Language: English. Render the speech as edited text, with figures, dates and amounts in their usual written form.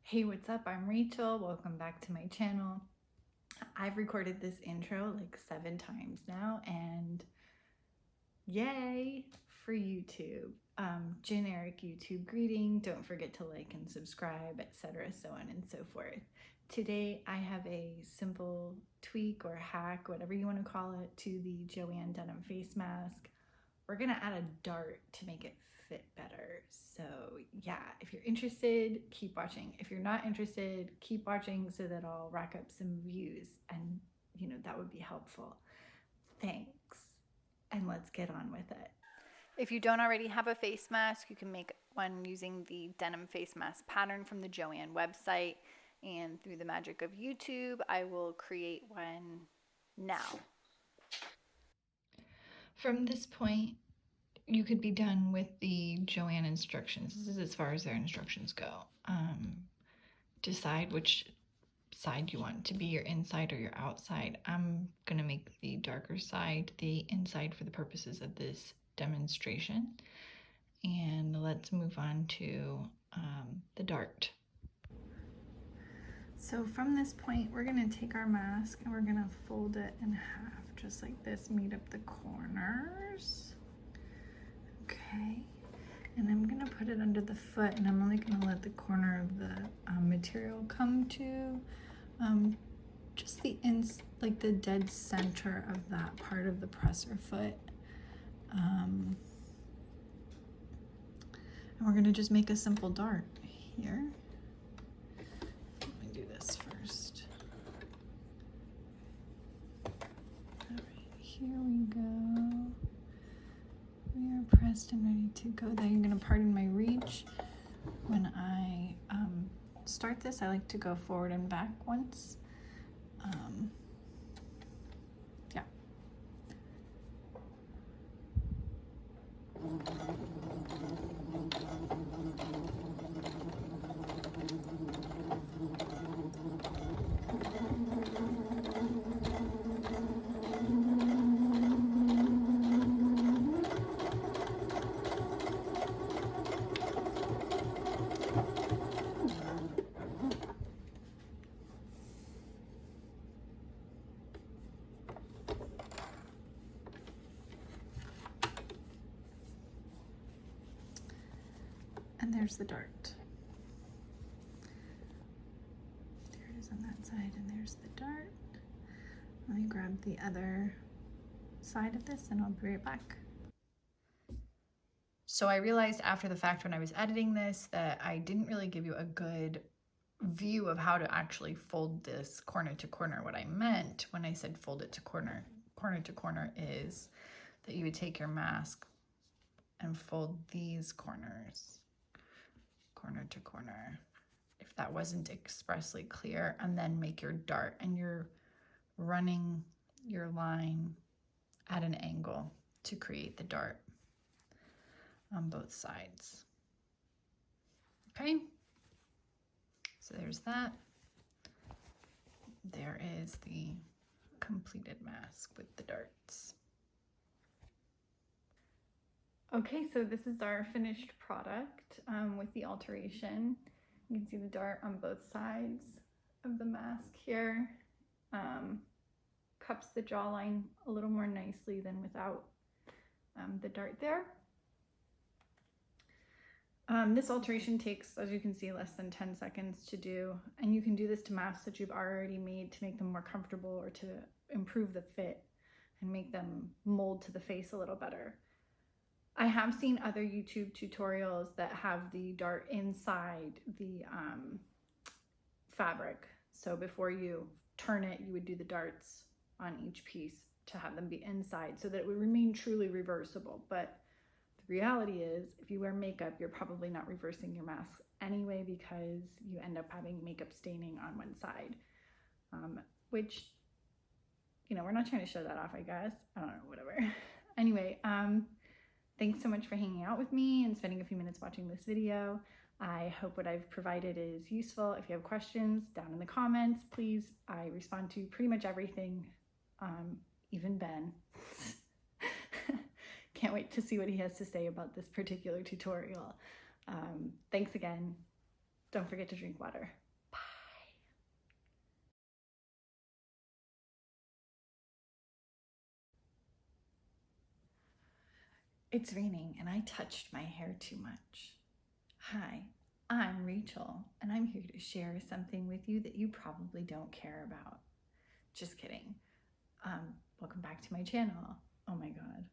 Hey, what's up? I'm Rachel. Welcome back to my channel. I've recorded this intro like 7 times now, and yay for YouTube. Generic YouTube greeting. Don't forget to like and subscribe, etc., so on and so forth. Today I have a simple tweak or hack, whatever you want to call it, to the JoAnn denim face mask. We're gonna add a dart to make it fit better. So yeah, if you're interested, keep watching. If you're not interested, keep watching so that I'll rack up some views, and that would be helpful. Thanks, and let's get on with it. If you don't already have a face mask, you can make one using the denim face mask pattern from the JoAnn website, and through the magic of YouTube, I will create one now. From this point, you could be done with the JoAnn instructions. This is as far as their instructions go. Decide which side you want to be, your inside or your outside. I'm gonna make the darker side the inside for the purposes of this demonstration. And let's move on to the dart. So from this point, we're gonna take our mask and we're gonna fold it in half, just like this, meet up the corners. Okay, and I'm gonna put it under the foot, and I'm only gonna let the corner of the material come to just the like the dead center of that part of the presser foot. And we're gonna just make a simple dart here. Let me do this first. All right, here we go. We are pressed and ready to go. Then you're going to pardon my reach. When I start this, I like to go forward and back once. Yeah. And there's the dart. There it is on that side, and there's the dart. Let me grab the other side of this and I'll be right back. So I realized after the fact when I was editing this that I didn't really give you a good view of how to actually fold this corner to corner. What I meant when I said fold it to corner to corner is that you would take your mask and fold these corners, corner to corner, if that wasn't expressly clear, and then make your dart, and you're running your line at an angle to create the dart on both sides. Okay, so there's that. There is the completed mask with the darts. Okay, so this is our finished product with the alteration. You can see the dart on both sides of the mask here. Cups the jawline a little more nicely than without the dart there. This alteration takes, as you can see, less than 10 seconds to do, and you can do this to masks that you've already made to make them more comfortable or to improve the fit and make them mold to the face a little better. I have seen other YouTube tutorials that have the dart inside the fabric. So before you turn it, you would do the darts on each piece to have them be inside so that it would remain truly reversible. But the reality is, if you wear makeup, you're probably not reversing your mask anyway, because you end up having makeup staining on one side, which, we're not trying to show that off, I guess. I don't know, whatever. Anyway, thanks so much for hanging out with me and spending a few minutes watching this video. I hope what I've provided is useful. If you have questions, down in the comments, please. I respond to pretty much everything, even Ben. Can't wait to see what he has to say about this particular tutorial. Thanks again. Don't forget to drink water. Bye. It's raining and I touched my hair too much. Hi, I'm Rachel and I'm here to share something with you that you probably don't care about. Just kidding. Welcome back to my channel. Oh my god.